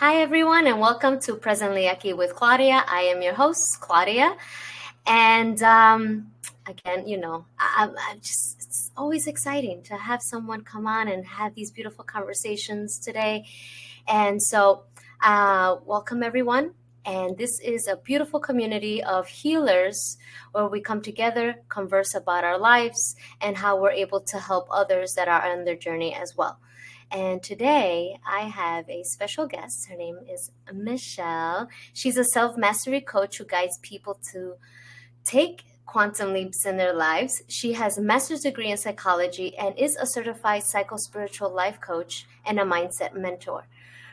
Hi, everyone, and welcome to Presently Aqui with Claudia. I am your host, Claudia. And again, it's always exciting to have someone come on and have these beautiful conversations today. And so, welcome, everyone. And this is a beautiful community of healers where we come together, converse about our lives, and how we're able to help others that are on their journey as well. And today I have a special guest. Her name is Michelle. She's a self-mastery coach who guides people to take quantum leaps in their lives. She has a master's degree in psychology and is a certified psycho-spiritual life coach and a mindset mentor.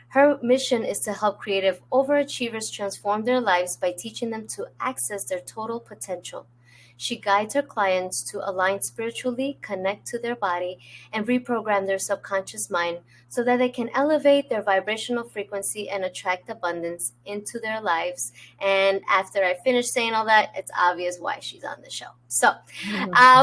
Her mission is to help creative overachievers transform their lives by teaching them to access their total potential. She guides her clients to align spiritually, connect to their body, and reprogram their subconscious mind so that they can elevate their vibrational frequency and attract abundance into their lives. And after I finish saying all that, it's obvious why she's on the show. So,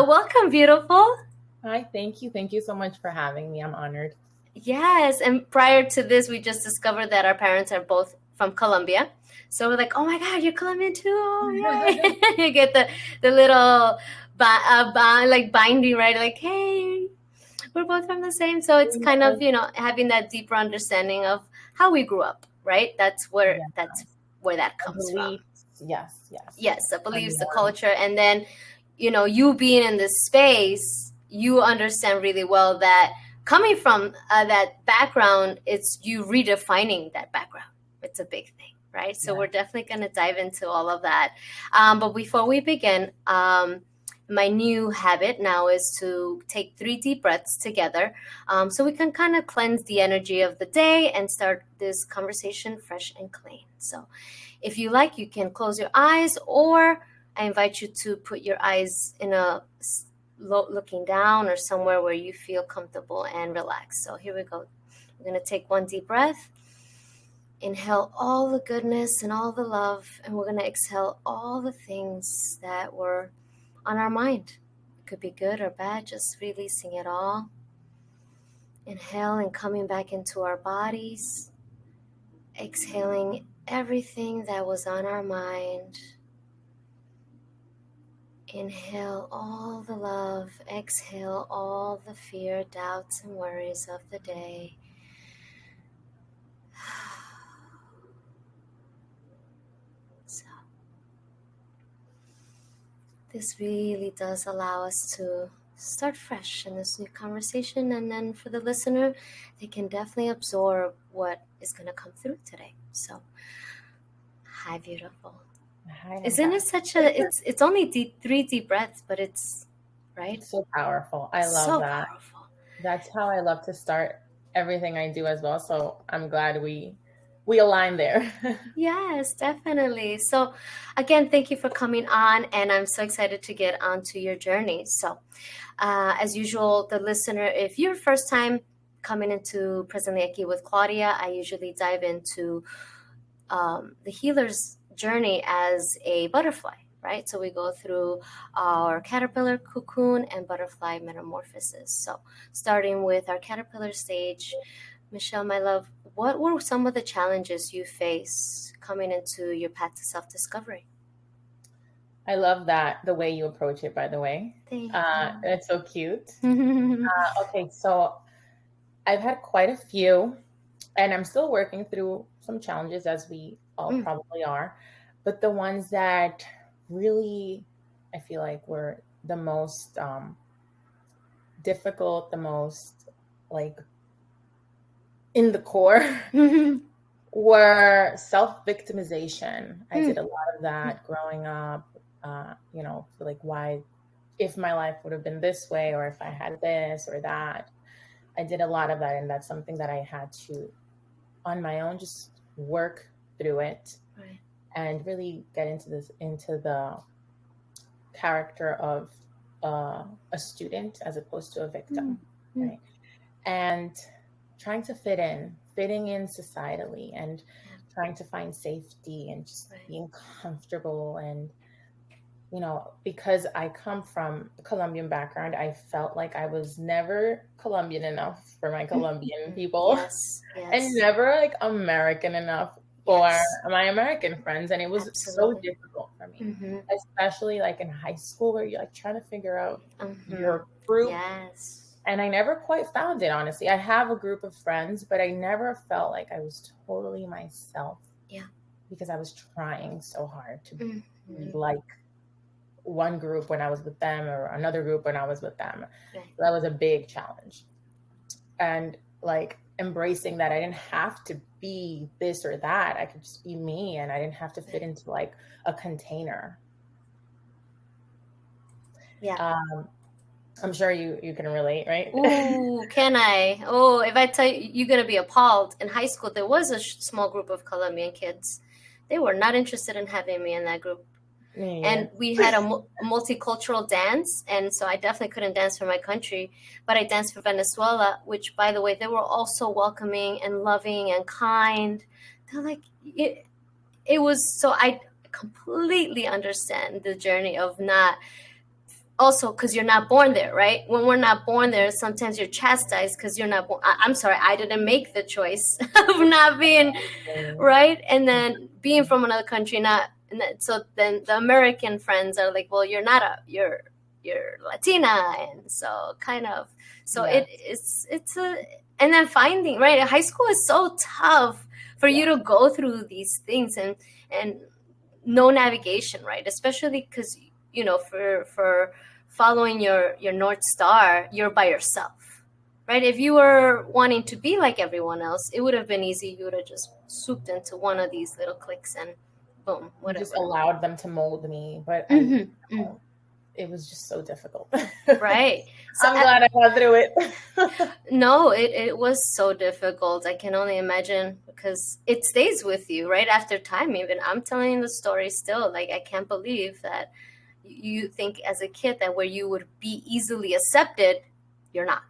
welcome, beautiful. Hi, thank you. Thank you so much for having me. I'm honored. Yes, and prior to this, we just discovered that our parents are both from Colombia. So we're like, oh my God, you're Colombian too! Yay! You get the little like binding, right? Like, hey, we're both from the same. So it's kind of having that deeper understanding of how we grew up, right? That's where that comes from. Yes, the beliefs, the culture, and then you being in this space, you understand really well that coming from that background, it's you redefining that background. It's a big thing, right? So we're definitely going to dive into all of that. But before we begin, my new habit now is to take 3 deep breaths together so we can kind of cleanse the energy of the day and start this conversation fresh and clean. So if you like, you can close your eyes, or I invite you to put your eyes in a looking down or somewhere where you feel comfortable and relaxed. So here we go. We're going to take 1 deep breath. Inhale all the goodness and all the love, and we're going to exhale all the things that were on our mind. It could be good or bad, just releasing it all. Inhale and coming back into our bodies. Exhaling everything that was on our mind. Inhale all the love, exhale all the fear, doubts, and worries of the day. So, this really does allow us to start fresh in this new conversation, and then for the listener, they can definitely absorb what is going to come through today. So, hi, beautiful. Isn't it such it's only 3 deep breaths, but it's, right? It's so powerful. I love so that. Powerful. That's how I love to start everything I do as well. So I'm glad we align there. Yes, definitely. So again, thank you for coming on, and I'm so excited to get onto your journey. So as usual, the listener, if you're first time coming into Presently Aqui with Claudia, I usually dive into the healer's journey as a butterfly, right? So we go through our caterpillar, cocoon, and butterfly metamorphosis. So starting with our caterpillar stage, Michelle, my love, what were some of the challenges you faced coming into your path to self-discovery? I love that, the way you approach it, by the way. Thank It's so cute. Okay, so I've had quite a few, and I'm still working through some challenges, as we all probably are. But the ones that really, I feel like, were the most difficult, the most like in the core, were self-victimization. I did a lot of that growing up. Like, why, if my life would have been this way, or if I had this or that. I did a lot of that, and that's something that I had to, on my own, just work through it, Right. and really get into the character of a student as opposed to a victim, right? And trying to fitting in societally, and trying to find safety, and just being comfortable, and you know, because I come from a Colombian background, I felt like I was never Colombian enough for my Colombian people Yes, and yes, never like American enough for yes, my American friends. And it was so absolutely. difficult for me, Mm-hmm. especially like in high school where you're like trying to figure out Mm-hmm. your group. Yes. And I never quite found it, honestly. I have a group of friends, but I never felt like I was totally myself. Yeah. Because I was trying so hard to be Mm-hmm. like one group when I was with them or another group when I was with them. Right. So that was a big challenge. And like embracing that I didn't have to be this or that. I could just be me and I didn't have to fit into like a container. Yeah. I'm sure you can relate, right? Ooh, can I? Oh, if I tell you, you're gonna be appalled. In high school, there was a small group of Colombian kids. They were not interested in having me in that group. Me And either. we had a multicultural dance, and so I definitely couldn't dance for my country, but I danced for Venezuela, which, by the way, they were also welcoming and loving and kind. They're like, it was so I completely understand the journey of not also because you're not born there, right? When we're not born there, sometimes you're chastised because you're not born. I'm sorry, I didn't make the choice of not being right, and then being from another country, not. And so then the American friends are like, well, you're not you're Latina, and so kind of so Yeah. it's a and then finding right. High school is so tough for you to go through these things and no navigation, right? Especially because for following your North Star, you're by yourself, right? If you were wanting to be like everyone else, it would have been easy. You would have just swooped into one of these little cliques and boom, whatever. Just allowed them to mold me, but it was just so difficult. Right. So I'm glad I got through it. No, it was so difficult. I can only imagine because it stays with you right after time. Even I'm telling you the story still. Like I can't believe that you think as a kid that where you would be easily accepted, you're not.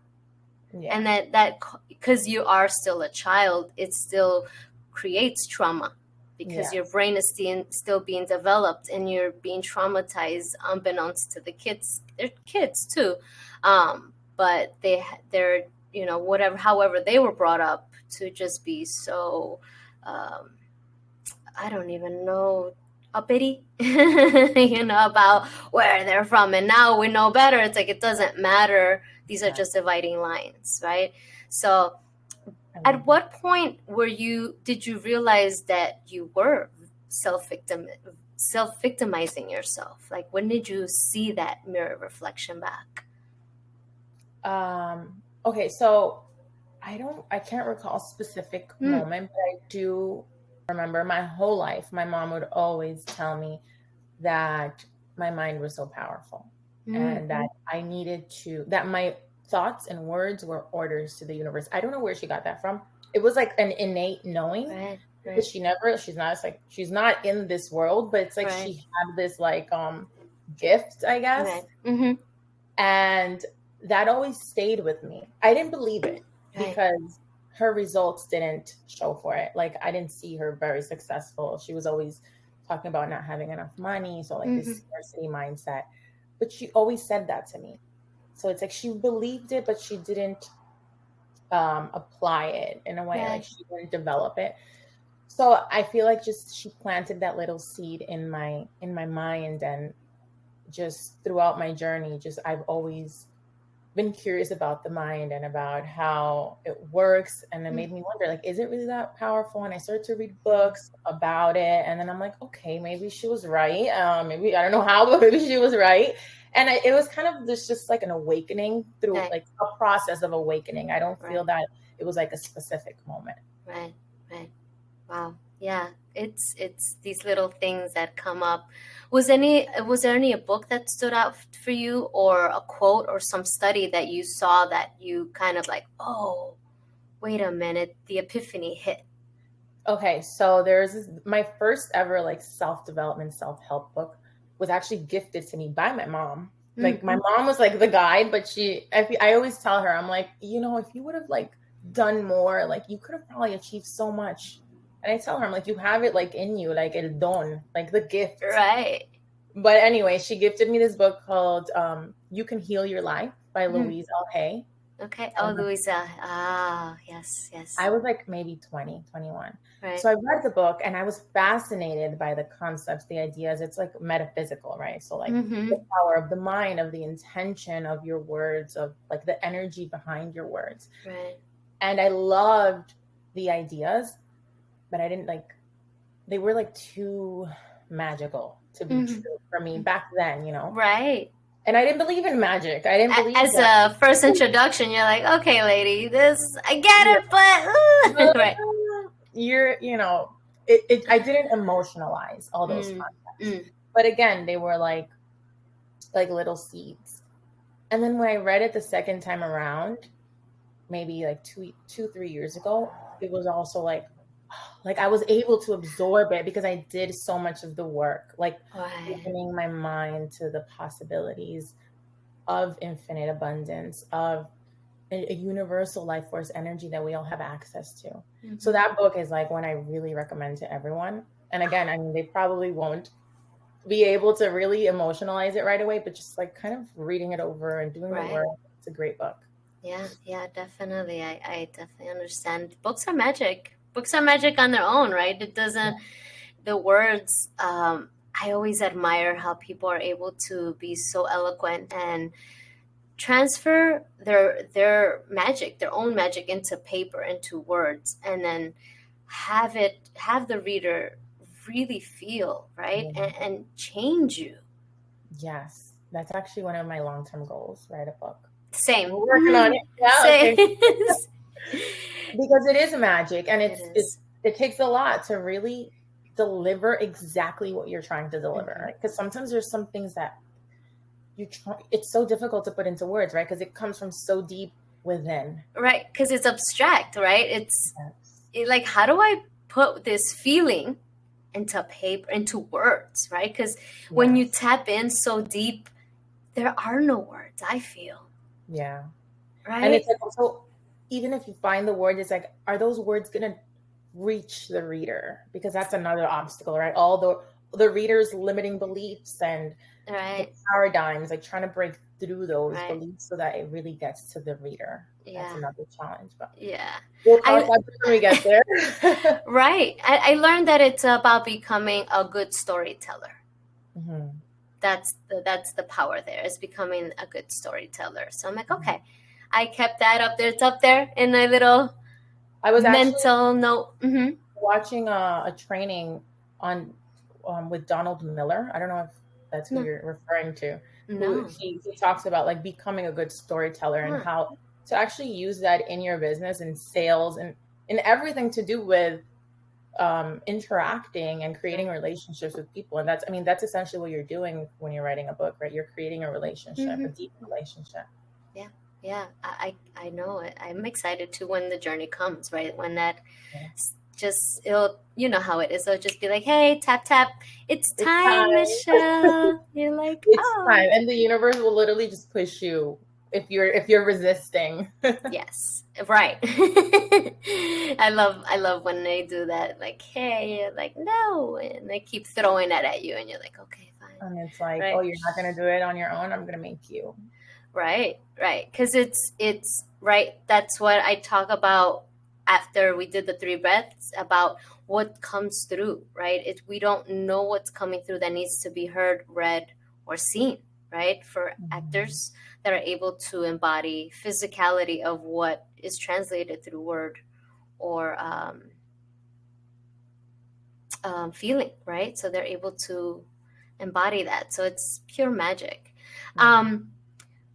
Yeah. And that because you are still a child, it still creates trauma because your brain is still being developed and you're being traumatized unbeknownst to the kids. They're kids too, but they're whatever however they were brought up to just be so I don't even know uppity about where they're from, and now we know better. It's like it doesn't matter, these are just dividing lines, right? So at what point did you realize that you were self-victimizing yourself? Like when did you see that mirror reflection back? Okay, so I can't recall a specific moment, but I do remember my whole life my mom would always tell me that my mind was so powerful and that I needed that my thoughts and words were orders to the universe. I don't know where she got that from. It was like an innate knowing. Right. Because she's not in this world, but it's like she had this like gift, I guess. And that always stayed with me. I didn't believe it because her results didn't show for it. Like I didn't see her very successful. She was always talking about not having enough money, so like this scarcity mindset. But she always said that to me. So it's like she believed it, but she didn't apply it in a way. Like she didn't develop it. So I feel like just she planted that little seed in my mind, and just throughout my journey, just I've always been curious about the mind and about how it works, and it made me wonder, like, is it really that powerful? And I started to read books about it, and then I'm like, okay, maybe she was right. Maybe I don't know how, but maybe she was right. And it was kind of this just like an awakening through like a process of awakening. I don't feel that it was like a specific moment. Right. Wow. Yeah. It's these little things that come up. Was there any a book that stood out for you, or a quote or some study that you saw that you kind of like, oh, wait a minute, the epiphany hit? Okay, so my first ever like self-development, self-help book was actually gifted to me by my mom. Like my mom was like the guide, but I always tell her, I'm like, if you would have like done more, like you could have probably achieved so much. And I tell her, I'm like, you have it like in you, like el don, like the gift. Right. But anyway, she gifted me this book called You Can Heal Your Life by Mhm. Louise L. Hay. Okay. Oh, Louisa. Ah, yes, yes. I was like maybe 20, 21. Right. So I read the book and I was fascinated by the concepts, the ideas. It's like metaphysical, right? So like Mm-hmm. the power of the mind, of the intention of your words, of like the energy behind your words. Right. And I loved the ideas, but I didn't like, they were like too magical to be Mm-hmm. true for me back then, you know? Right. And I didn't believe in magic. I didn't believe As that. a first introduction, you're like, okay, lady, this I get Yeah. it, but right. I didn't emotionalize all those concepts. But again, they were like little seeds. And then when I read it the second time around, maybe like 3 years ago, it was also like I was able to absorb it because I did so much of the work, like Right. opening my mind to the possibilities of infinite abundance, of a universal life force energy that we all have access to. Mm-hmm. So that book is like one I really recommend to everyone. And again, I mean, they probably won't be able to really emotionalize it right away, but just like kind of reading it over and doing the work, it's a great book. Yeah, definitely. I definitely understand. Books are magic. Books are magic on their own, right? It doesn't, the words, I always admire how people are able to be so eloquent and transfer their magic, their own magic into paper, into words, and then have the reader really feel, right? And change you. Yes. That's actually one of my long-term goals, write a book. Same. We're working on it. Yeah, Same. okay. Because it is magic, and it takes a lot to really deliver exactly what you're trying to deliver, right? Because sometimes there's some things that it's so difficult to put into words, right? Because it comes from so deep within. Right, because it's abstract, right? It's like, how do I put this feeling into paper, into words, right? Because when you tap in so deep, there are no words, I feel. Yeah. Right? And it's like also, even if you find the word, it's like, are those words going to reach the reader? Because that's another obstacle, right? All the reader's limiting beliefs and the paradigms, like trying to break through those beliefs so that it really gets to the reader. That's another challenge. But we'll talk about it when we get there. Right. I learned that it's about becoming a good storyteller. Mm-hmm. That's the power there, is becoming a good storyteller. So I'm like, okay, I kept that up there. It's up there in my little mental note. Mm-hmm. Watching a training on with Donald Miller. I don't know if that's who you're referring to. No. He talks about like becoming a good storyteller and how to actually use that in your business and sales and in everything to do with interacting and creating relationships with people. And that's essentially what you're doing when you're writing a book, right? You're creating a relationship, a deep relationship. Yeah, I know it. I'm excited too when the journey comes, right? When that it'll, you know how it is. It'll just be like, hey, tap, tap. It's time, Michelle. You're like, it's time. And the universe will literally just push you if you're resisting. Yes, right. I love when they do that. Like, hey, you're like, no, and they keep throwing that at you, and you're like, okay, fine. And it's like, oh, you're not gonna do it on your own. I'm gonna make you. Right. Because it's right. That's what I talk about after we did the 3 breaths, about what comes through, right? We don't know what's coming through that needs to be heard, read, or seen, right? For actors that are able to embody physicality of what is translated through word or feeling, right? So they're able to embody that. So it's pure magic.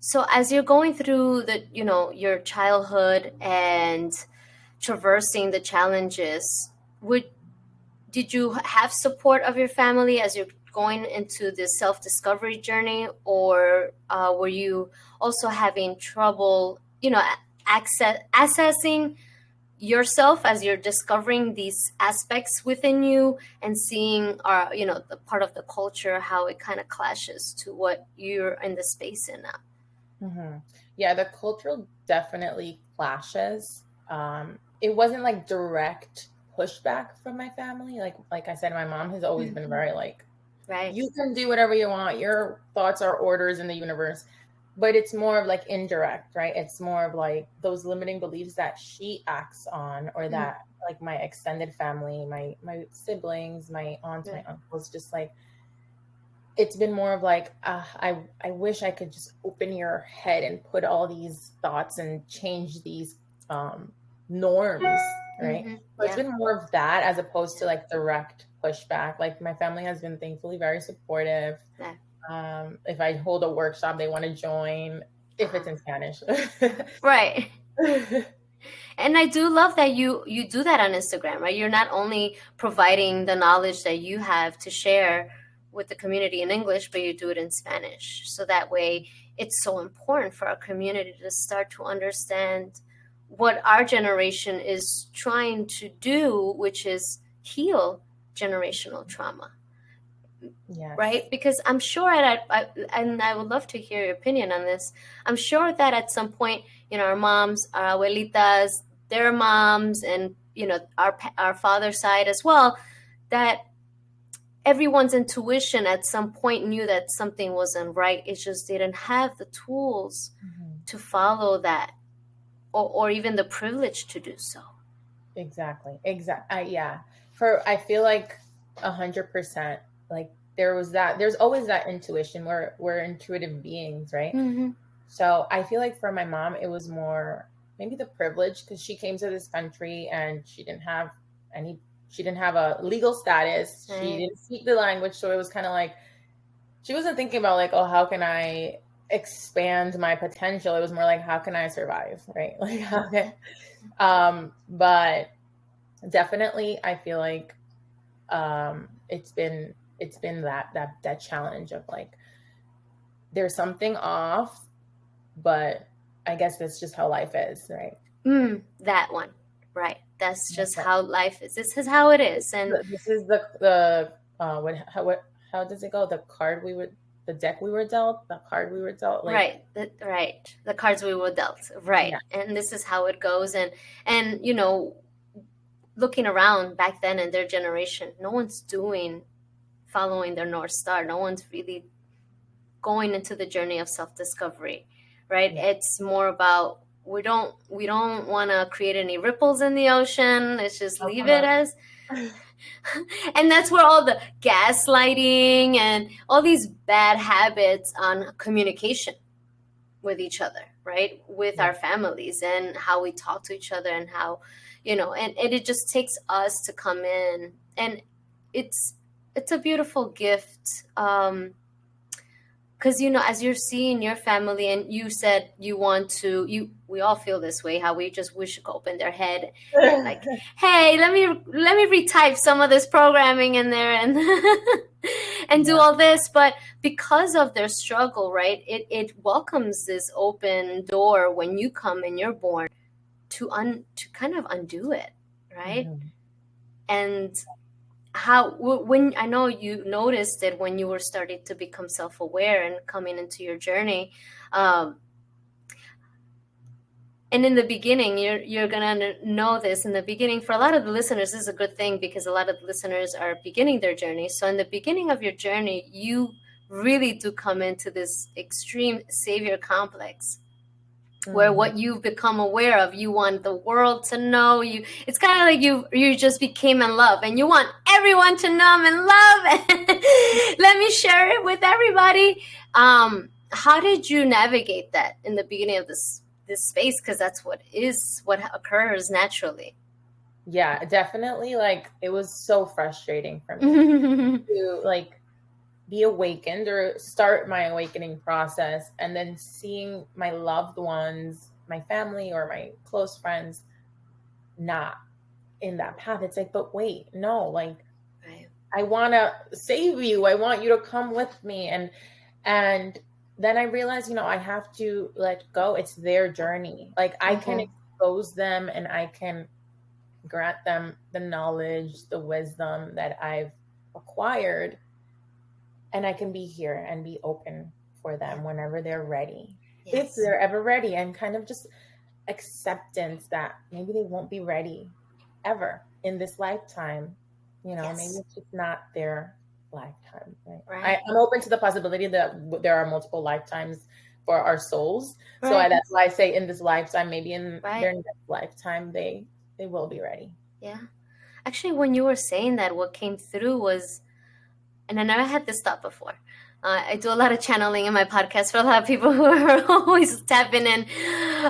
So as you're going through your childhood and traversing the challenges, did you have support of your family as you're going into this self-discovery journey, or were you also having trouble, accessing yourself as you're discovering these aspects within you and seeing the part of the culture, how it kind of clashes to what you're in the space in now? Mm-hmm. Yeah, the cultural definitely clashes. It wasn't like direct pushback from my family. Like I said, my mom has always been very like Right. You can do whatever you want. Your thoughts are orders in the universe. But it's more of like indirect, right? It's more of like those limiting beliefs that she acts on, or that like my extended family, my siblings, my aunts, my uncles, just like it's been more of like I wish I could just open your head and put all these thoughts and change these norms, right? So it's been more of that as opposed to like direct pushback. Like my family has been thankfully very supportive. If I hold a workshop, they want to join if it's in Spanish. Right. And I do love that you do that on Instagram, right? You're not only providing the knowledge that you have to share with the community in English, but you do it in Spanish. So that way it's so important for our community to start to understand what our generation is trying to do, which is heal generational trauma. Yes. Right? Because I'm sure and I would love to hear your opinion on this. I'm sure that at some point, our moms, our abuelitas, their moms, and our father's side as well, that everyone's intuition at some point knew that something wasn't right. It just didn't have the tools to follow that, or even the privilege to do so. Exactly. Yeah. I feel like 100%. Like there's always that intuition. We're intuitive beings, right? So I feel like for my mom, it was more maybe the privilege, because she came to this country and she didn't have a legal status. Right. She didn't speak the language. So it was kind of like, she wasn't thinking about like, oh, how can I expand my potential? It was more like, how can I survive? Right. Like, how can, but definitely I feel like, it's been that challenge of like, there's something off, but I guess that's just how life is, right? That one, right? That's just how life is. This is how it is, and this is the how does it go? The deck we were dealt, the card we were dealt. Like, right, the cards we were dealt, right? Yeah. And this is how it goes, and looking around back then in their generation, no one's following their North Star. No one's really going into the journey of self-discovery, right? Yeah. It's more about we don't want to create any ripples in the ocean. Let's just leave it as and that's where all the gaslighting and all these bad habits on communication with each other, right? With our families, and how we talk to each other, and how, and it just takes us to come in, and it's a beautiful gift. Because, as you're seeing your family, and you said we all feel this way, how we just wish to open their head and like, hey, let me retype some of this programming in there and and do all this. But because of their struggle, right, it welcomes this open door when you come and you're born to kind of undo it, right? And when I know you noticed it when you were starting to become self-aware and coming into your journey, and in the beginning, you're gonna know this. In the beginning, for a lot of the listeners, this is a good thing, because a lot of the listeners are beginning their journey. So in the beginning of your journey, you really do come into this extreme savior complex, where what you've become aware of, you want the world to know you. It's kind of like you just became in love, and you want everyone to know I'm in love. Let me share it with everybody. How did you navigate that in the beginning of this space? Because that's what occurs naturally. Yeah, definitely. Like, it was so frustrating for me to like be awakened or start my awakening process, and then seeing my loved ones, my family or my close friends not in that path. It's like, but wait, no, like, right. I want to save you. I want you to come with me. And then I realized, I have to let go. It's their journey. Like, I can expose them, and I can grant them the knowledge, the wisdom that I've acquired. And I can be here and be open for them whenever they're ready, if they're ever ready, and kind of just acceptance that maybe they won't be ready ever in this lifetime. Maybe it's just not their lifetime. Right. I'm open to the possibility that there are multiple lifetimes for our souls. So Right. that's why I say in this lifetime, maybe in Right. their next lifetime, they will be ready. Yeah. Actually, when you were saying that, what came through was, and I never had this thought before. I do a lot of channeling in my podcast for a lot of people who are always tapping in.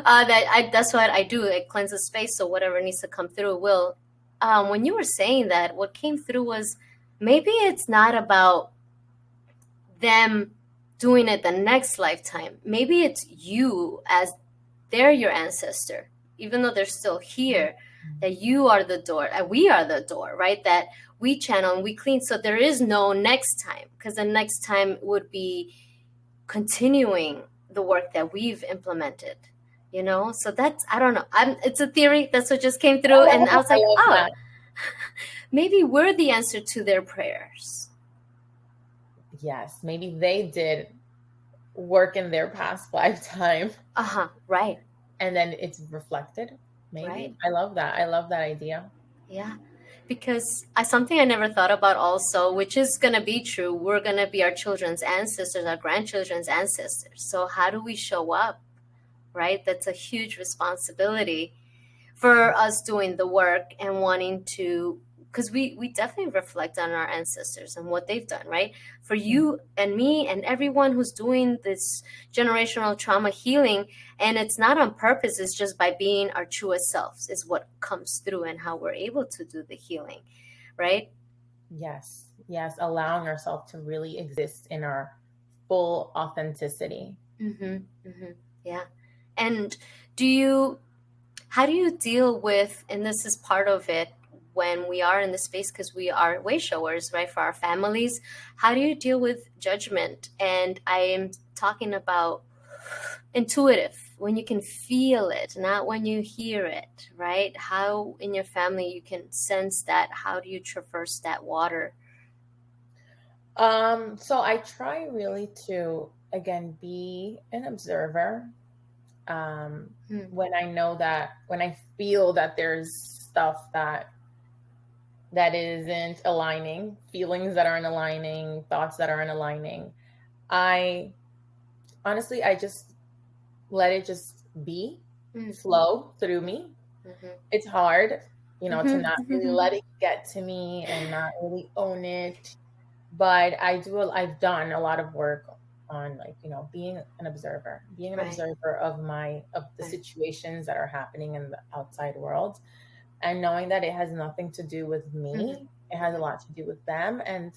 That's what I do. I cleanse the space, so whatever needs to come through will. When you were saying that, what came through was maybe it's not about them doing it the next lifetime. Maybe it's you, as they're your ancestor, even though they're still here, that you are the door, we are the door, right? That we channel and we clean. So there is no next time, because the next time would be continuing the work that we've implemented, So that's, I don't know. It's a theory. That's what just came through. And I was like, oh, maybe we're the answer to their prayers. Yes, maybe they did work in their past lifetime. Right. And then it's reflected. Maybe. Right. I love that. I love that idea. Yeah. Because something I never thought about also, which is going to be true, we're going to be our children's ancestors, our grandchildren's ancestors. So how do we show up, right? That's a huge responsibility for us doing the work and wanting to, because we definitely reflect on our ancestors and what they've done, right? For you and me and everyone who's doing this generational trauma healing, and it's not on purpose, it's just by being our truest selves is what comes through and how we're able to do the healing, right? Yes. Allowing ourselves to really exist in our full authenticity. Yeah. And how do you deal with, and this is part of it, when we are in the space, because we are way showers, right, for our families, how do you deal with judgment? And I am talking about intuitive, when you can feel it, not when you hear it, right? How in your family you can sense that. How do you traverse that water? So I try really to, again, be an observer. When I feel that there's stuff that isn't aligning, feelings that aren't aligning, thoughts that aren't aligning, I just let it just be, flow through me. It's hard, to not really let it get to me and not really own it. But I've done a lot of work on, being an observer, of the situations that are happening in the outside world, and knowing that it has nothing to do with me. It has a lot to do with them and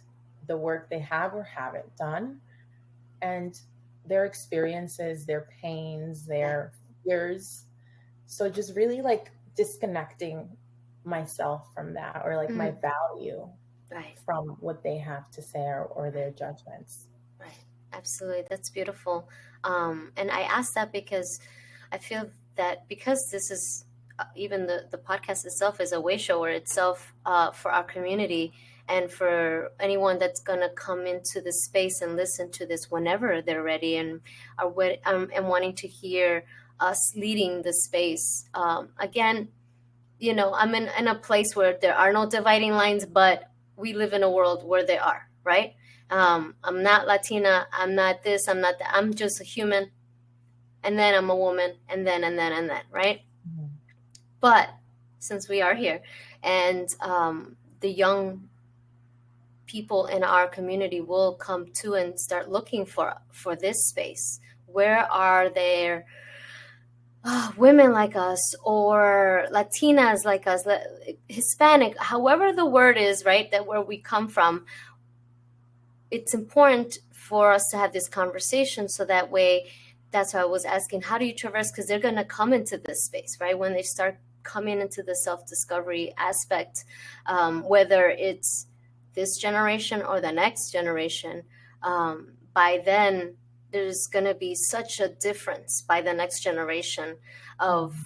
the work they have or haven't done, and their experiences, their pains, their fears. So just really disconnecting myself from that, or my value from what they have to say or their judgments. Right. Absolutely. That's beautiful. And I ask that because I feel that because this is even the podcast itself is a way shower itself for our community and for anyone that's going to come into this space and listen to this whenever they're ready and wanting to hear us leading the space. Again, I'm in a place where there are no dividing lines, but we live in a world where they are, right? I'm not Latina. I'm not this. I'm not that. I'm just a human. And then I'm a woman. And then, right? Mm-hmm. But since we are here and the young people in our community will come to and start looking for this space, where are there women like us or Latinas like us, Hispanic, however the word is, right, that where we come from, it's important for us to have this conversation so that way, that's why I was asking, how do you traverse? Because they're going to come into this space, right? When they start coming into the self-discovery aspect, whether it's this generation or the next generation, by then, there's going to be such a difference by the next generation of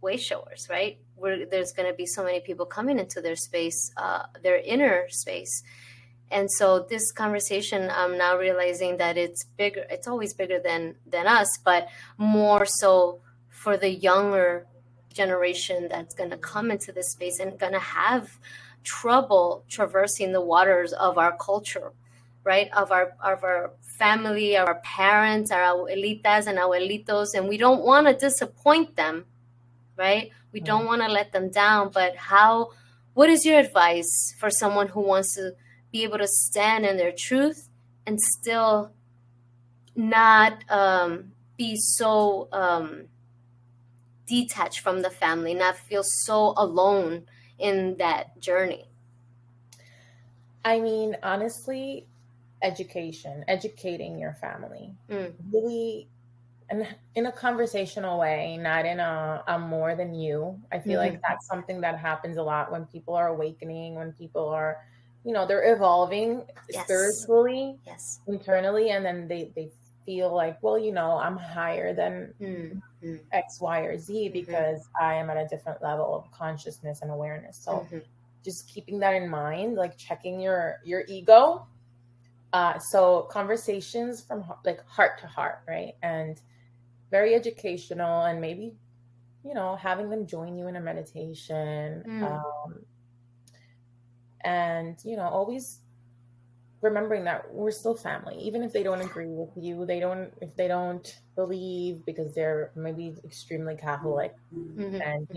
way showers, right? Where there's going to be so many people coming into their space, their inner space. And so this conversation, I'm now realizing that it's bigger. It's always bigger than us, but more so for the younger generation that's going to come into this space and going to have trouble traversing the waters of our culture, right? Of our family, our parents, our abuelitas and abuelitos, and we don't want to disappoint them, right? We don't want to let them down. But what is your advice for someone who wants to be able to stand in their truth and still not be so detached from the family, not feel so alone in that journey? I mean, honestly, educating your family, really, and in a conversational way, not in a I'm more than you. I feel like that's something that happens a lot when people are awakening, when people are, they're evolving spiritually, internally, and then they feel like, well, I'm higher than X, Y, or Z because I am at a different level of consciousness and awareness. So just keeping that in mind, like checking your ego. So conversations from like heart to heart, right? And very educational, and maybe, having them join you in a meditation. And, always remembering that we're still family, even if they don't agree with you, if they don't believe because they're maybe extremely Catholic. And,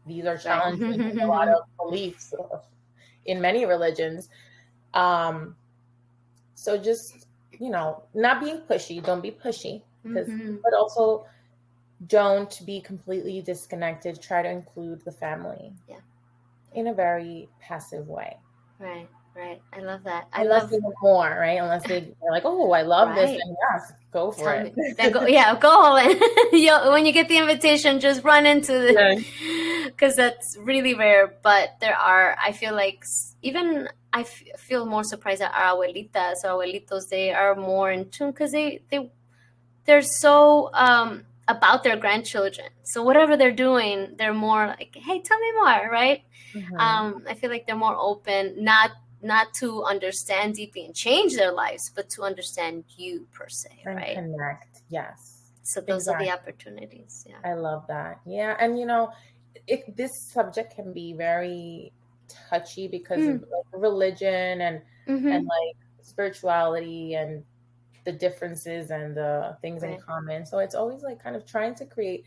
these are challenging a lot of beliefs in many religions. So just, not being pushy, don't be pushy, but also don't be completely disconnected. Try to include the family in a very passive way. Right. I love that. Unless they want more, right? Unless they're like, oh, I love this, and yes, go for it. Then go all in. When you get the invitation, just run into it, because that's really rare. But I feel like even I feel more surprised at our abuelitas, our abuelitos. They are more in tune because they're so about their grandchildren. So whatever they're doing, they're more like, hey, tell me more, right? I feel like they're more open, not to understand deeply and change their lives, but to understand you per se, and right? Connect, yes. So those are the opportunities. Yeah, I love that. Yeah, and this subject can be very touchy because of like religion and like spirituality and the differences and the things in common. So it's always like kind of trying to create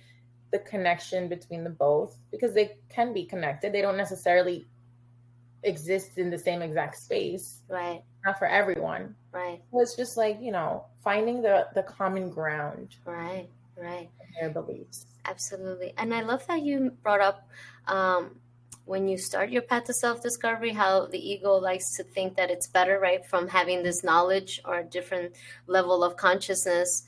the connection between the both, because they can be connected. They don't necessarily exist in the same exact space. Right. Not for everyone. Right. So it's just like, finding the common ground. Right. In their beliefs. Absolutely. And I love that you brought up when you start your path to self-discovery, how the ego likes to think that it's better, right, from having this knowledge or a different level of consciousness.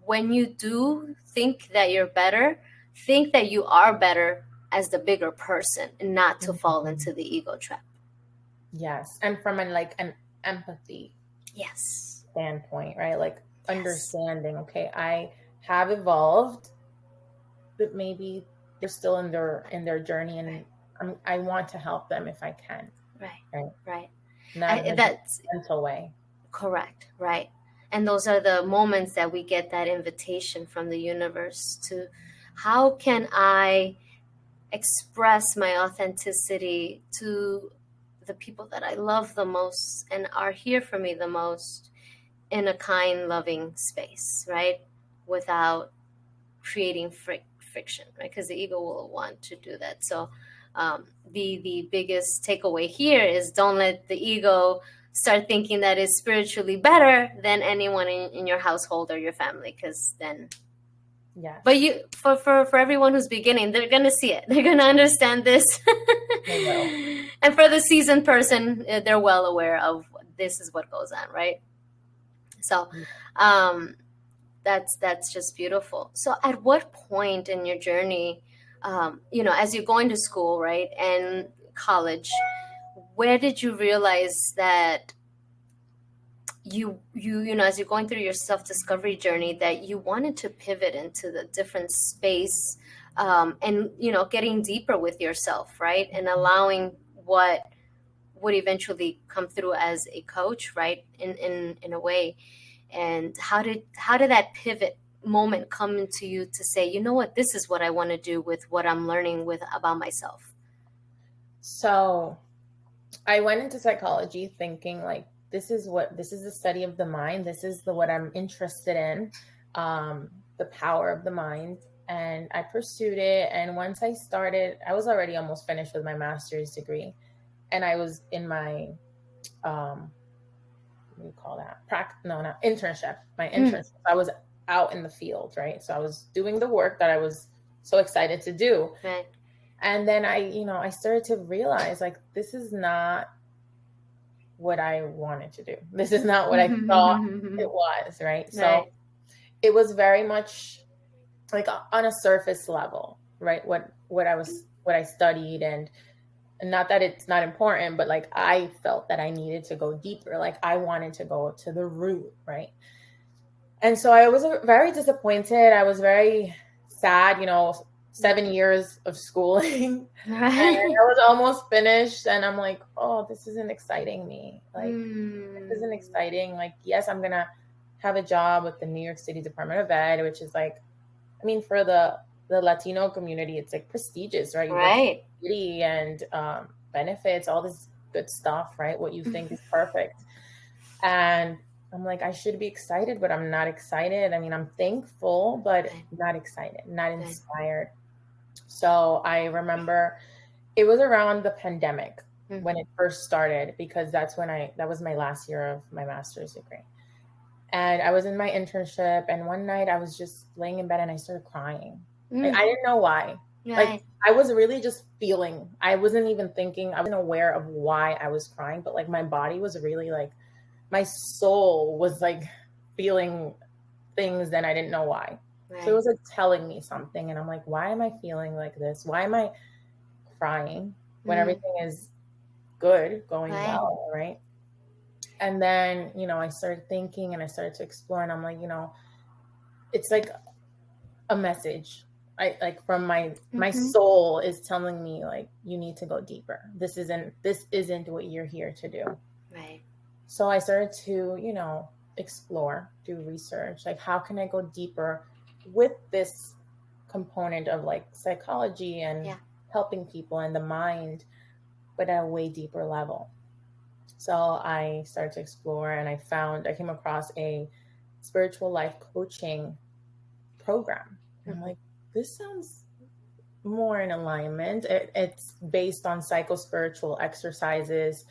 When you do think that you're better, think that you are better as the bigger person and not to fall into the ego trap. Yes. And from an empathy standpoint, right? Like understanding, okay, I have evolved, but maybe they're still in their journey, and I want to help them if I can. Right. Not in a gentle way. Correct. Right. And those are the moments that we get that invitation from the universe to, how can I express my authenticity to the people that I love the most and are here for me the most in a kind, loving space, right? Without creating friction, right? Because the ego will want to do that. So the biggest takeaway here is, don't let the ego start thinking that it's spiritually better than anyone in your household or your family, because then but you for everyone who's beginning, they're gonna see it, they're gonna understand this. And for the seasoned person, they're well aware of this is what goes on, right? So that's just beautiful. So at what point in your journey, as you're going to school, right, and college, where did you realize that you as you're going through your self-discovery journey, that you wanted to pivot into the different space, and getting deeper with yourself, right, and allowing what would eventually come through as a coach, right, in a way? And how did that pivot moment come into you to say, you know what, this is what I want to do with what I'm learning about myself? So I went into psychology thinking like, this is the study of the mind. This is what I'm interested in, the power of the mind. And I pursued it. And once I started, I was already almost finished with my master's degree. And I was in my, what do you call that? Not internship. My internship. I was out in the field, right? So I was doing the work that I was so excited to do. Right. And then I started to realize like, this is not what I wanted to do. This is not what I thought it was, right? So it was very much like on a surface level, right? What I studied, and not that it's not important, but like I felt that I needed to go deeper. Like I wanted to go to the root, right? And so I was very disappointed. I was very sad, 7 years of schooling. Right. And I was almost finished. And I'm like, oh, this isn't exciting me. Like, this isn't exciting. Like, yes, I'm going to have a job with the New York City Department of Ed, which is like, I mean, for the Latino community, it's like prestigious, right? Right. City and benefits, all this good stuff, right? What you think is perfect. And I'm like, I should be excited, but I'm not excited. I mean, I'm thankful, but not excited, not inspired. So I remember it was around the pandemic when it first started, because that was my last year of my master's degree. And I was in my internship, and one night I was just laying in bed and I started crying. Like, I didn't know why. Right. Like I was really just feeling, I wasn't even thinking, I wasn't aware of why I was crying, but like my body was really like, my soul was like feeling things and I didn't know why. Right. So it was like telling me something, and I'm like, why am I feeling like this? Why am I crying when everything is good, going well, right? And then, I started thinking and I started to explore, and I'm like, it's like a message. I like from my soul is telling me like, you need to go deeper. This isn't what you're here to do. Right. So I started to, explore, do research, like how can I go deeper with this component of like psychology and helping people and the mind, but at a way deeper level. So I started to explore, and I came across a spiritual life coaching program. And I'm like, this sounds more in alignment. It's based on psycho-spiritual exercises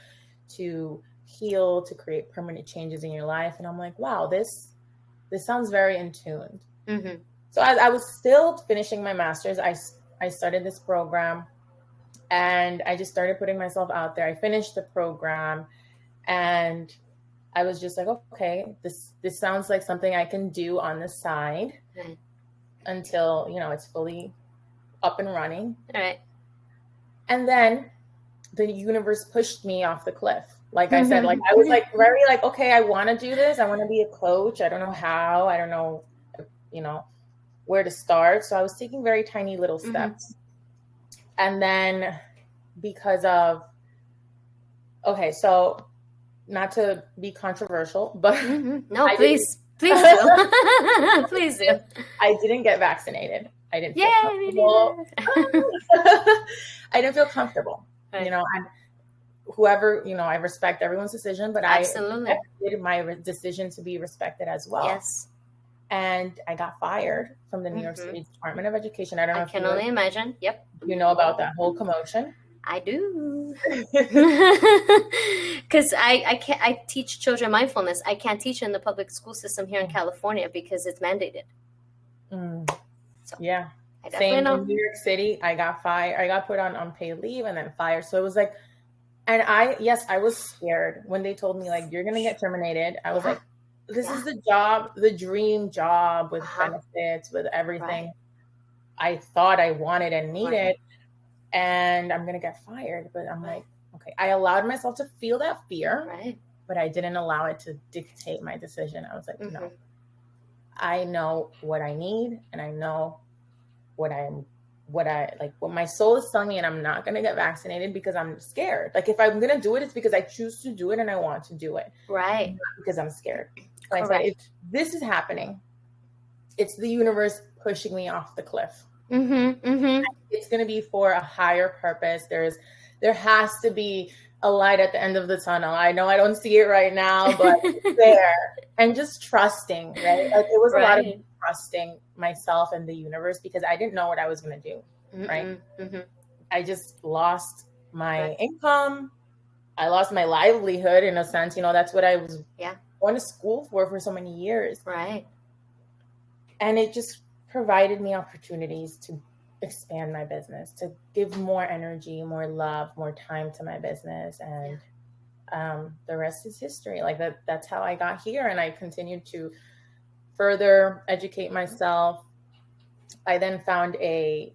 to heal, to create permanent changes in your life. And I'm like, wow, this sounds very in tune. So as I was still finishing my master's, I started this program, and I just started putting myself out there. I finished the program, and I was just like, okay, this sounds like something I can do on the side until, it's fully up and running. Right. And then the universe pushed me off the cliff. Like I said, like I was like very like, okay, I want to do this. I want to be a coach. I don't know how. I don't know, where to start. So I was taking very tiny little steps. And then because of, okay, so not to be controversial, but no, please do. Please do. I didn't get vaccinated. I didn't feel comfortable. I didn't feel comfortable. Right. And whoever, I respect everyone's decision, but absolutely. I did my decision to be respected as well. Yes. And I got fired from the New York City Department of Education. I don't know if I can only imagine. Yep. You know about that whole commotion? I do. Because I teach children mindfulness. I can't teach in the public school system here in California because it's mandated. So, yeah. I definitely know. In New York City, I got fired. I got put on unpaid leave and then fired. So it was like, and I was scared when they told me like, you're going to get terminated. I was like, this is the job, the dream job with benefits, with everything I thought I wanted and needed. And I'm going to get fired. But I'm like, okay, I allowed myself to feel that fear, but I didn't allow it to dictate my decision. I was like, no, I know what I need, and I know what my soul is telling me, and I'm not going to get vaccinated because I'm scared. Like if I'm going to do it, it's because I choose to do it and I want to do it. Right. Not because I'm scared. So I said, if this is happening, it's the universe pushing me off the cliff. Mm-hmm. It's going to be for a higher purpose. There has to be a light at the end of the tunnel. I know I don't see it right now, but it's there. And just trusting, right? Like, it was a lot of trusting myself and the universe, because I didn't know what I was going to do, right? Mm-hmm. I just lost my income. I lost my livelihood, in a sense. That's what I was going to school for so many years. Right. And it just provided me opportunities to expand my business, to give more energy, more love, more time to my business. And the rest is history. Like, that's how I got here. And I continued to further educate myself. I then found I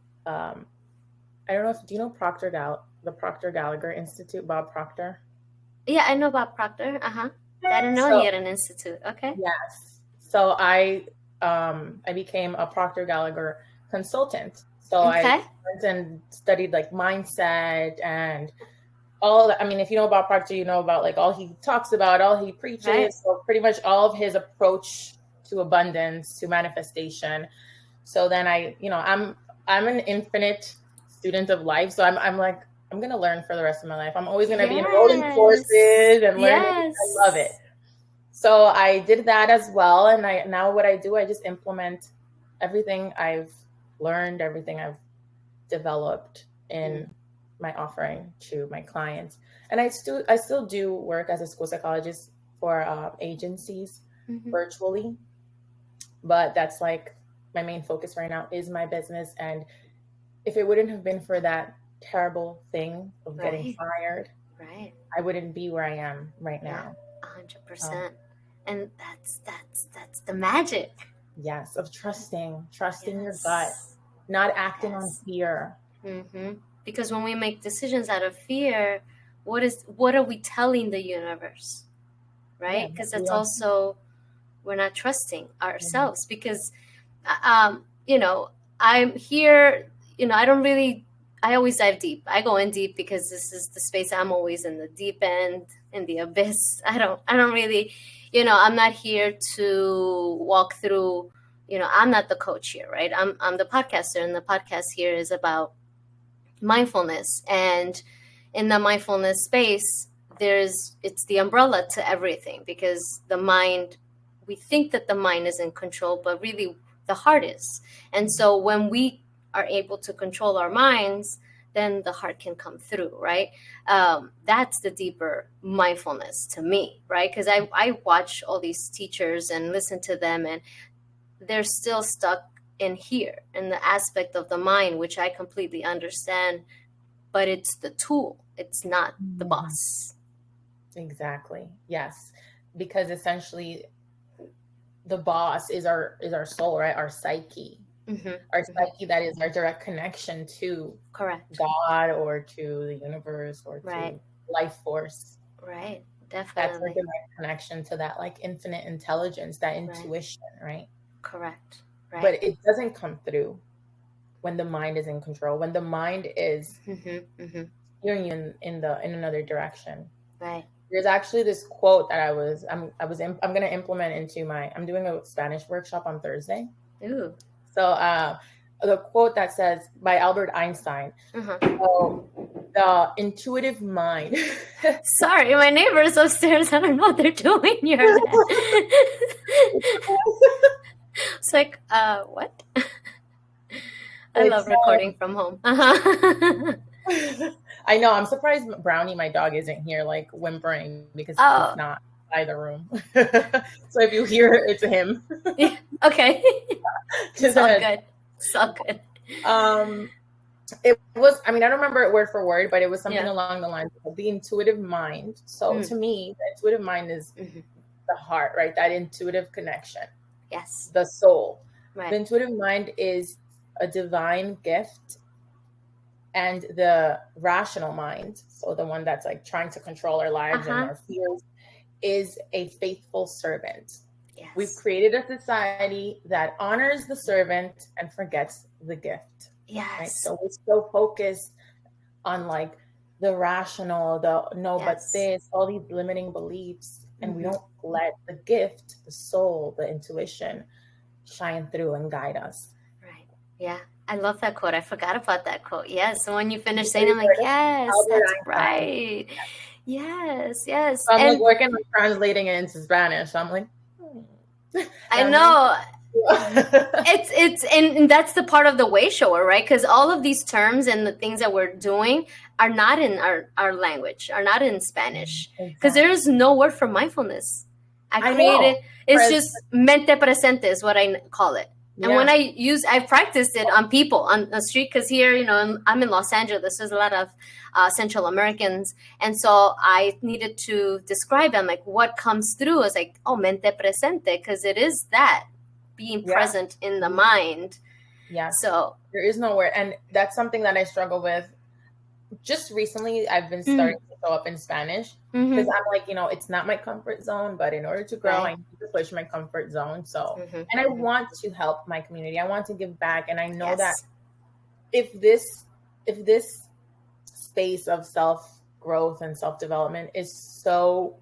don't know do you know the Proctor Gallagher Institute, Bob Proctor? Yeah, I know Bob Proctor. I didn't know he had an institute. Okay. Yes. So I became a Proctor Gallagher consultant. So I went and studied like mindset and all that. I mean, if you know about Proctor, you know about like all he talks about, all he preaches. Right. So pretty much all of his approach to abundance, to manifestation. So then I'm an infinite student of life. So I'm like, I'm going to learn for the rest of my life. I'm always going to be enrolled in courses and learning. I love it. So I did that as well. And now what I do, I just implement everything I've learned, everything I've developed in my offering to my clients. And I still do work as a school psychologist for agencies virtually. But that's like my main focus right now is my business. And if it wouldn't have been for that terrible thing of getting fired, I wouldn't be where I am right now. 100%. And that's the magic. Yes, of trusting your gut, not acting on fear. Mm-hmm. Because when we make decisions out of fear, what are we telling the universe, right? Because that's also, we're not trusting ourselves. Because, I'm here. I always dive deep. I go in deep because this is the space I'm always in, the deep end, in the abyss. I don't really, I'm not here to walk through, I'm not the coach here, right? I'm the podcaster, and the podcast here is about mindfulness. And in the mindfulness space, it's the umbrella to everything, because the mind, we think that the mind is in control, but really the heart is. And so when we are able to control our minds, then the heart can come through, right? That's the deeper mindfulness to me, right? Because I watch all these teachers and listen to them, and they're still stuck in here, in the aspect of the mind, which I completely understand, but it's the tool. It's not the boss. Exactly. Yes. Because essentially the boss is our soul, right? Our psyche. Our psyche, that is our direct connection to God, or to the universe, or to life force. Right. Definitely. That's our direct connection to that like infinite intelligence, that intuition, right? Correct. Right. But it doesn't come through when the mind is in control, when the mind is steering you in another direction. Right. There's actually this quote that I'm going to implement into I'm doing a Spanish workshop on Thursday. Ooh. So the quote that says, by Albert Einstein, so the intuitive mind. Sorry, my neighbors upstairs, I don't know what they're doing here. It's like, what? I love recording from home. I know. I'm surprised Brownie, my dog, isn't here, like whimpering, because he's not by the room. So if you hear it, it's him. Yeah, okay. It's all good. It's all good. It was, I don't remember it word for word, but it was something along the lines of the intuitive mind. So to me, the intuitive mind is the heart, right? That intuitive connection. Yes. The soul. Right. The intuitive mind is a divine gift. And the rational mind, so the one that's like trying to control our lives and our fears, is a faithful servant. Yes. We've created a society that honors the servant and forgets the gift. Yes. Right? So we're so focused on like the rational, but this, all these limiting beliefs, and we don't let the gift, the soul, the intuition shine through and guide us. Right. Yeah. I love that quote. I forgot about that quote. Yes. So when you finish saying, I'm like, yes, that's right. Yes. Yes. So I'm like working on translating it into Spanish. So I'm like, I know. It's and that's the part of the way shower, right? Because all of these terms and the things that we're doing are not in our language, are not in Spanish, because there is no word for mindfulness. I created it's just mente presente is what I call it. And when I've practiced it on people on the street, because here, you know, I'm in Los Angeles. There's a lot of Central Americans. And so I needed to describe them, like what comes through is like, oh, mente presente, because it is that being present in the mind. Yeah. So there is no word. And that's something that I struggle with. Just recently, I've been starting to show up in Spanish because I'm like, you know, it's not my comfort zone, but in order to grow, I need to push my comfort zone. So, and I want to help my community. I want to give back. And I know that if this space of self-growth and self-development is so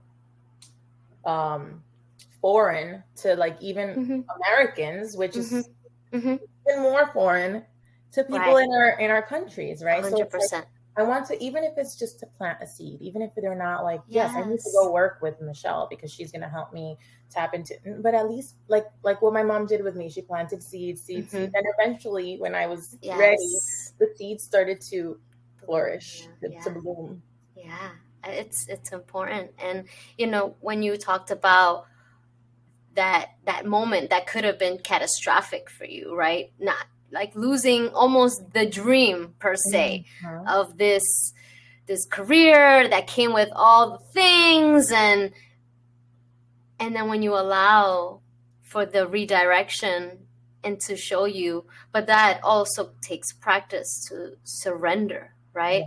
foreign to like even Americans, which is even more foreign to people in our countries, right? 100%. So it's like, I want to, even if it's just to plant a seed, even if they're not like, yes, I need to go work with Michelle because she's going to help me tap into, but at least like what my mom did with me, she planted seeds. And eventually when I was ready, the seeds started to flourish, to bloom. Yeah, it's important. And, you know, when you talked about that moment that could have been catastrophic for you, right? Not like losing almost the dream per se of this career that came with all the things, and then when you allow for the redirection and to show you, but that also takes practice to surrender, right?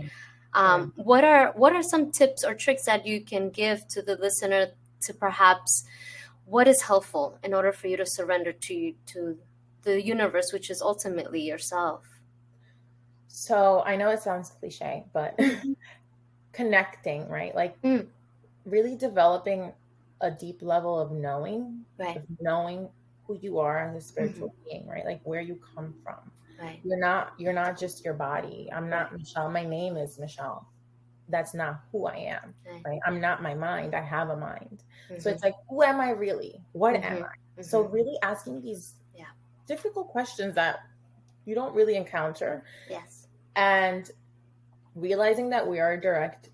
What are some tips or tricks that you can give to the listener to perhaps what is helpful in order for you to surrender to the universe, which is ultimately yourself? So I know it sounds cliche, but connecting, right? Like really developing a deep level of knowing, of knowing who you are as a spiritual being, right? Like where you come from. Right. You're not just your body. I'm not Michelle. My name is Michelle. That's not who I am, right? I'm not my mind. I have a mind. So it's like, who am I really? What am I? So really asking these difficult questions that you don't really encounter. Yes. And realizing that we are a direct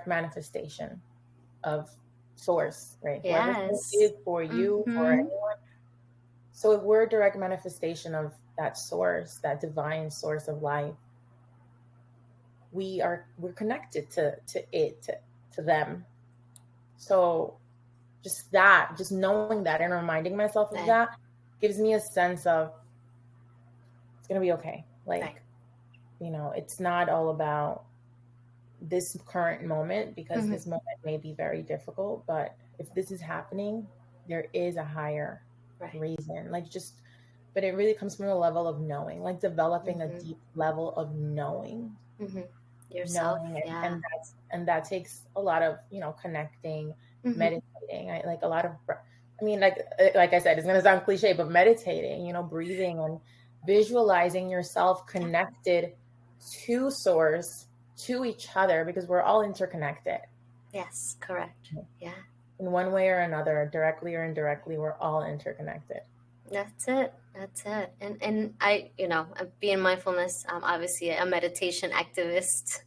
manifestation of source, right? Yes. Whether it is for you, for anyone. So if we're a direct manifestation of that source, that divine source of life, we're connected to it, to them. So just knowing that and reminding myself of that gives me a sense of it's going to be okay. Like, you know, it's not all about this current moment because this moment may be very difficult, but if this is happening, there is a higher reason. Like but it really comes from a level of knowing, like developing a deep level of knowing yourself. And that takes a lot of, you know, connecting, meditating. Like a lot of, I mean, like I said, it's going to sound cliche, but meditating, you know, breathing and visualizing yourself connected to source, to each other, because we're all interconnected. Yes, correct. Yeah. In one way or another, directly or indirectly, we're all interconnected. That's it. And I, you know, being mindfulness, I'm obviously a meditation activist.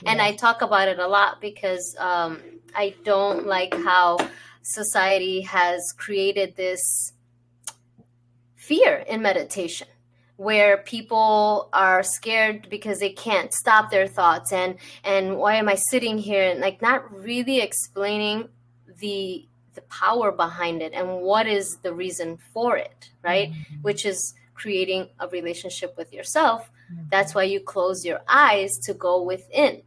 And I talk about it a lot because I don't like how society has created this fear in meditation, where people are scared because they can't stop their thoughts and why am I sitting here, and like not really explaining the power behind it and what is the reason for it, right? Which is creating a relationship with yourself. That's why you close your eyes to go within,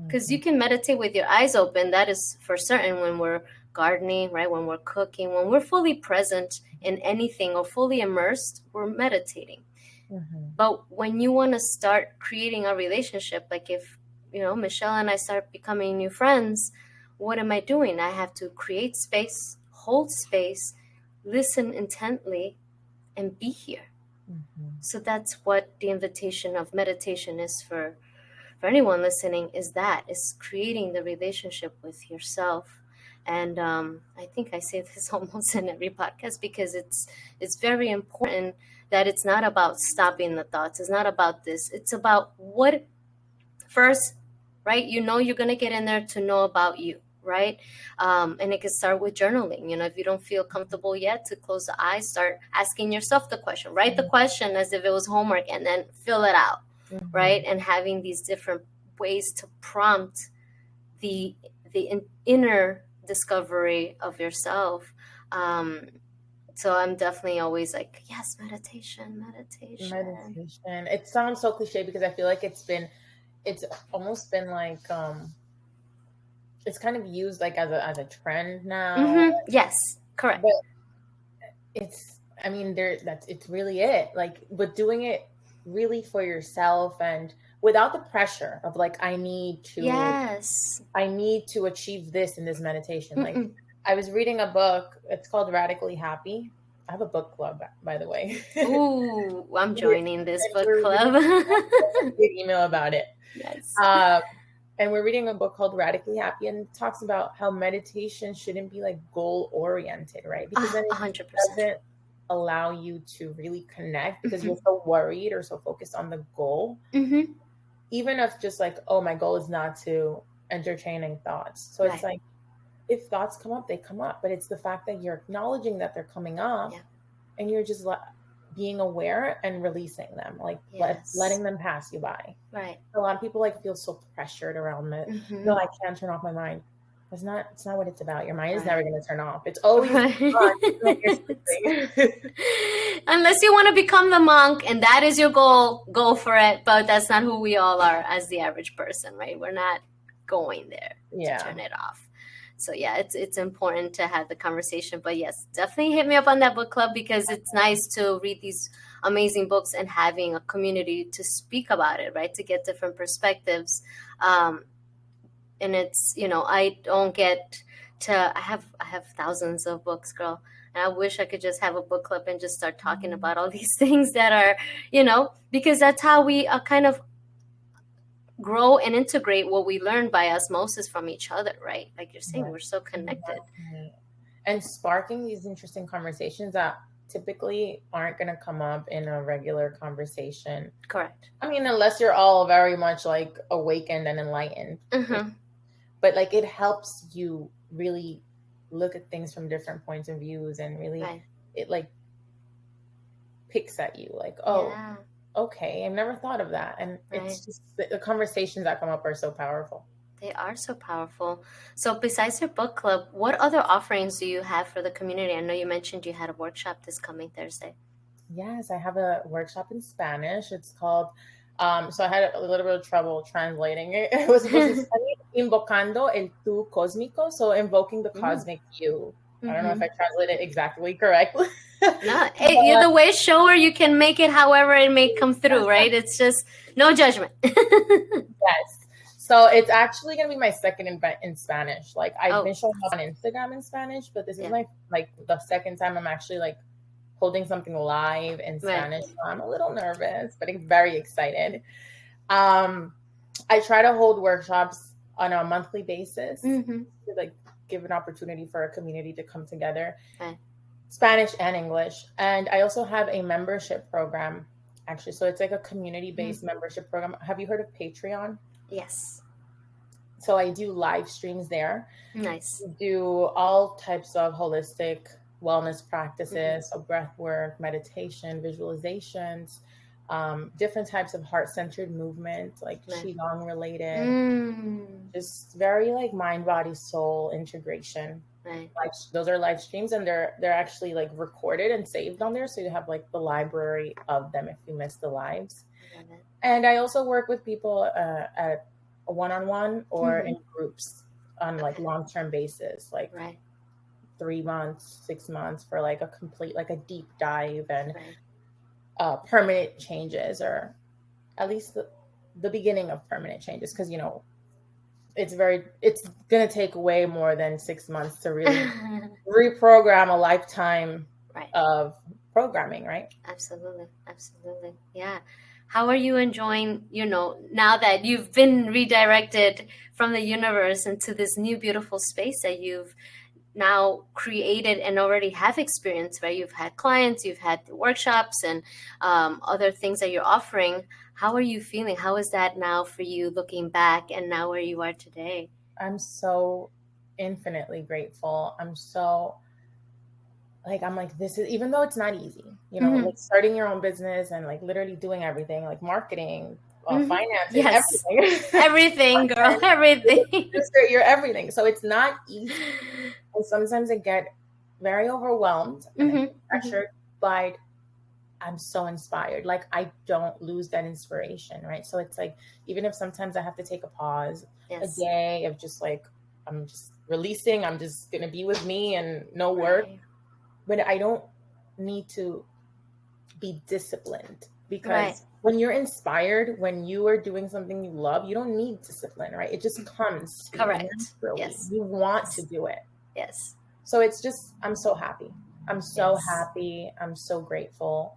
because you can meditate with your eyes open. That is for certain when we're gardening, right? When we're cooking, when we're fully present in anything or fully immersed, we're meditating. But when you want to start creating a relationship, like if, you know, Michelle and I start becoming new friends, what am I doing? I have to create space, hold space, listen intently and be here. So that's what the invitation of meditation is for anyone listening, is creating the relationship with yourself. And I think I say this almost in every podcast, because it's very important that it's not about stopping the thoughts. It's not about this. It's about what first, right? You're going to get in there to know about you, right? And it can start with journaling. If you don't feel comfortable yet to close the eyes, start asking yourself the question. Write the question as if it was homework, and then fill it out, right? And having these different ways to prompt the inner discovery of yourself. So I'm definitely always like, yes, meditation. It sounds so cliche, because I feel like it's almost been like it's kind of used like as a trend now. Yes, correct. But it's really it. Like, but doing it really for yourself and without the pressure of like, I need to achieve this in this meditation. Like, I was reading a book. It's called Radically Happy. I have a book club, by the way. Ooh, I'm joining this book club. Big email about it. Yes. And we're reading a book called Radically Happy, and it talks about how meditation shouldn't be like goal oriented, right? Because then it 100%. doesn't allow you to really connect, because you're so worried or so focused on the goal. Even if just like, oh, my goal is not to entertaining thoughts. So it's like, if thoughts come up, they come up. But it's the fact that you're acknowledging that they're coming up, and you're just being aware and releasing them, like letting them pass you by. Right. A lot of people like feel so pressured around it. No, I can't turn off my mind. It's not what it's about. Your mind is never going to turn off. It's always on. Unless you want to become the monk and that is your goal, go for it. But that's not who we all are as the average person, right? We're not going there to turn it off. So yeah, it's important to have the conversation. But yes, definitely hit me up on that book club, because it's nice to read these amazing books and having a community to speak about it, right? To get different perspectives. And it's, I don't get to, I have thousands of books, girl. And I wish I could just have a book club and just start talking about all these things that are, because that's how we kind of grow and integrate what we learn by osmosis from each other, right? Like you're saying, we're so connected. And sparking these interesting conversations that typically aren't going to come up in a regular conversation. Correct. I mean, unless you're all very much like awakened and enlightened. But like, it helps you really look at things from different points of views, and really it like picks at you like, okay, I've never thought of that. And it's just the conversations that come up are so powerful. They are so powerful. So besides your book club, what other offerings do you have for the community? I know you mentioned you had a workshop this coming Thursday. Yes, I have a workshop in Spanish. It's called, so I had a little bit of trouble translating it. It was supposed to say Invocando el tú cósmico, so invoking the cosmic you. I don't know if I translated it exactly correctly. No, either way, show her, you can make it however it may come through, right? It's just no judgment. Yes. So it's actually going to be my second event in Spanish. Like, I've been showing up on Instagram in Spanish, but this is my the second time I'm actually like holding something live in Spanish. So I'm a little nervous, but I'm very excited. I try to hold workshops on a monthly basis to like give an opportunity for a community to come together. Spanish and English. And I also have a membership program, actually. So it's like a community-based membership program. Have you heard of Patreon? Yes. So I do live streams there. Nice. Do all types of holistic wellness practices, so breath work, meditation, visualizations, different types of heart-centered movement, like Qigong related, just very like mind, body, soul integration. Right. Those are live streams, and they're actually like recorded and saved on there, so you have like the library of them if you miss the lives. And I also work with people at a one-on-one or in groups on like long-term basis, like 3 months, 6 months for like a complete, like a deep dive and permanent changes, or at least the beginning of permanent changes, because it's going to take way more than 6 months to really reprogram a lifetime Right. of programming, right? Absolutely. Absolutely. Yeah. How are you enjoying, now that you've been redirected from the universe into this new beautiful space that you've now created and already have experience, right? You've had clients, you've had workshops and other things that you're offering. How are you feeling? How is that now for you looking back and now where you are today? I'm so infinitely grateful. I'm like, this is, even though it's not easy, like starting your own business and like literally doing everything, like marketing, finances, Yes. everything. Everything, girl, everything. You're everything. So it's not easy. And sometimes I get very overwhelmed and pressured, but I'm so inspired. Like I don't lose that inspiration, right? So it's like, even if sometimes I have to take a pause, a day of just like, I'm just releasing, I'm just going to be with me and no work. Right. But I don't need to be disciplined because when you're inspired, when you are doing something you love, you don't need discipline, right? It just comes. Correct. Yes. You want to do it. Yes. So it's just, I'm so happy. I'm so happy. I'm so grateful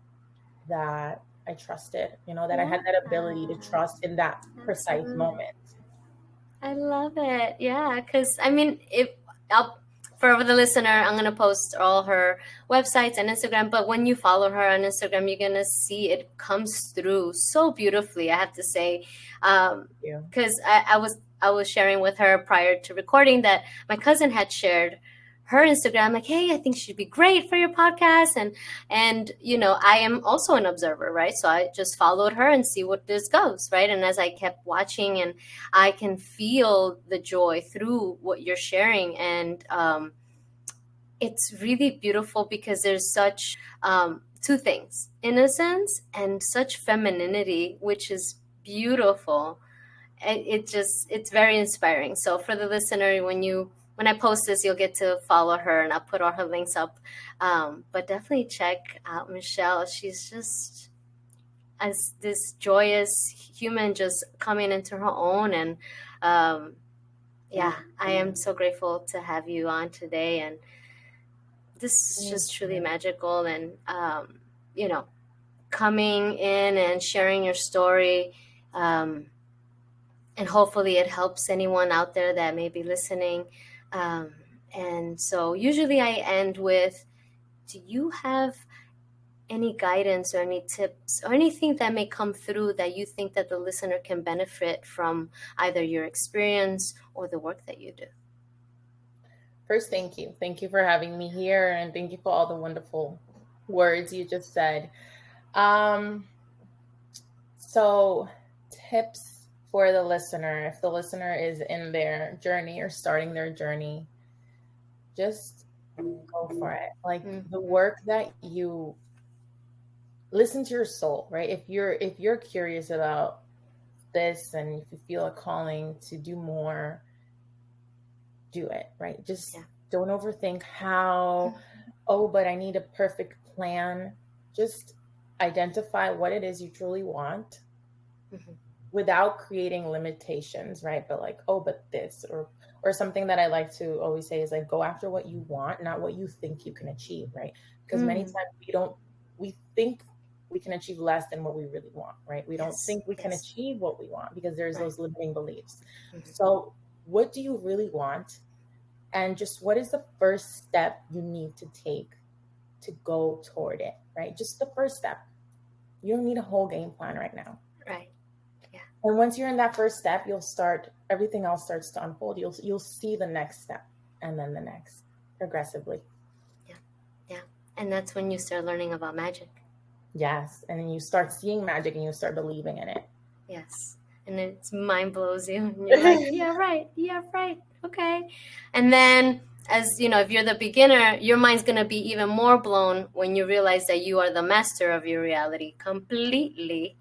that I trusted, that I had that ability to trust in that precise moment. I love it. Yeah. Cause I mean, for the listener, I'm going to post all her websites and Instagram, but when you follow her on Instagram, you're going to see it comes through so beautifully, I have to say. Cause I was sharing with her prior to recording that my cousin had shared her Instagram, like, hey, I think she'd be great for your podcast. And I am also an observer, right? So I just followed her and see what this goes, right? And as I kept watching, and I can feel the joy through what you're sharing. And it's really beautiful because there's such two things, innocence and such femininity, which is beautiful. It's very inspiring. So for the listener, when I post this, you'll get to follow her, and I'll put all her links up. But definitely check out Michelle. She's just as this joyous human just coming into her own. And I am so grateful to have you on today. And this is just truly magical. And, coming in and sharing your story. And hopefully it helps anyone out there that may be listening. And so usually I end with, do you have any guidance or any tips or anything that may come through that you think that the listener can benefit from either your experience or the work that you do? First, thank you. Thank you for having me here. And thank you for all the wonderful words you just said. So tips for the listener, if the listener is in their journey or starting their journey, just go for it. Like the work that you listen to your soul, right? If you're curious about this and if you feel a calling to do more, do it, right? Just don't overthink how, but I need a perfect plan. Just identify what it is you truly want. Without creating limitations, right? But like, but this or something that I like to always say is like, go after what you want, not what you think you can achieve, right? Because many times we think we can achieve less than what we really want, right? We don't think we can achieve what we want because there's those limiting beliefs. So what do you really want? And just what is the first step you need to take to go toward it, right? Just the first step. You don't need a whole game plan right now. Right. And once you're in that first step, everything else starts to unfold. You'll see the next step and then the next progressively. Yeah. And that's when you start learning about magic. Yes. And then you start seeing magic and you start believing in it. Yes. And it's mind blows you. And you're like, yeah, right. Okay. And then as if you're the beginner, your mind's going to be even more blown when you realize that you are the master of your reality completely.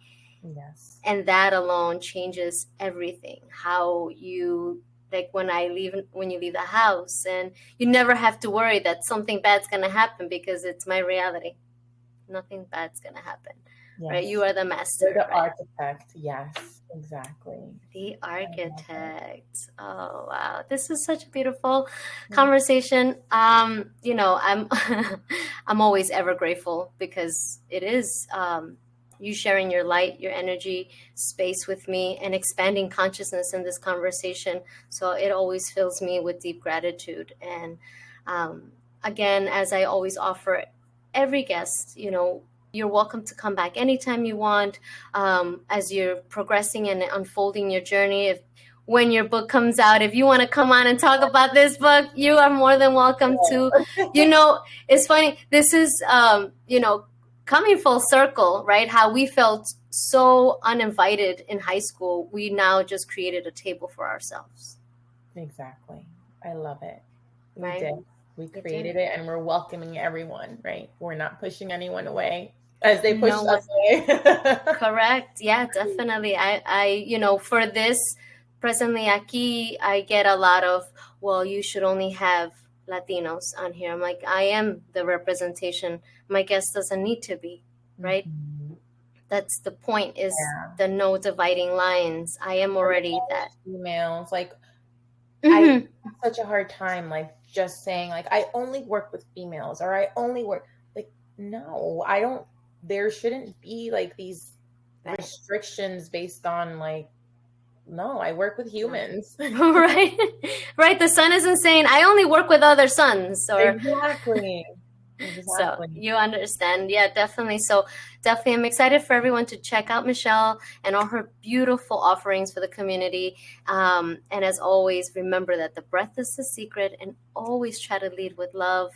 Yes. And that alone changes everything. How you, like when you leave the house, and you never have to worry that something bad's going to happen because it's my reality. Nothing bad's going to happen. Yes. Right? You are the master. You're the architect. Yes. Exactly. The I love it. architect. Oh wow, this is such a beautiful conversation. I'm I'm always ever grateful because it is you sharing your light, your energy, space with me, and expanding consciousness in this conversation. So it always fills me with deep gratitude. And again, as I always offer every guest, you're welcome to come back anytime you want, as you're progressing and unfolding your journey. When your book comes out, if you want to come on and talk about this book, you are more than welcome to. It's funny. This is, coming full circle, right? How we felt so uninvited in high school. We now just created a table for ourselves. Exactly. I love it. We Right? did. We You created did. it and we're welcoming everyone, right? We're not pushing anyone away as they No pushed one. us away. Correct. Yeah, definitely. For this, presently Aqui, I get a lot of, well, you should only have Latinos on here. I'm like, I am the representation. My guest doesn't need to be, right? Mhm. That's the point, is Yeah. the no dividing lines. I am already that. Females, like I have Mm-hmm. such a hard time like just saying like I only work with females or I only work like no, I don't there shouldn't be like these Right. restrictions based on like no, I work with humans. Right. Right. The sun isn't saying, I only work with other suns, or Exactly. so Exactly. you understand. Yeah, definitely. So definitely I'm excited for everyone to check out Michelle and all her beautiful offerings for the community. And as always, remember that the breath is the secret, and always try to lead with love.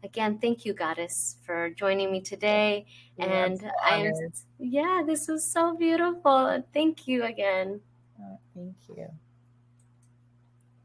Again, thank you, Goddess, for joining me today. I'm And so I am, honored. yeah, this was so beautiful. Thank you again. Thank you.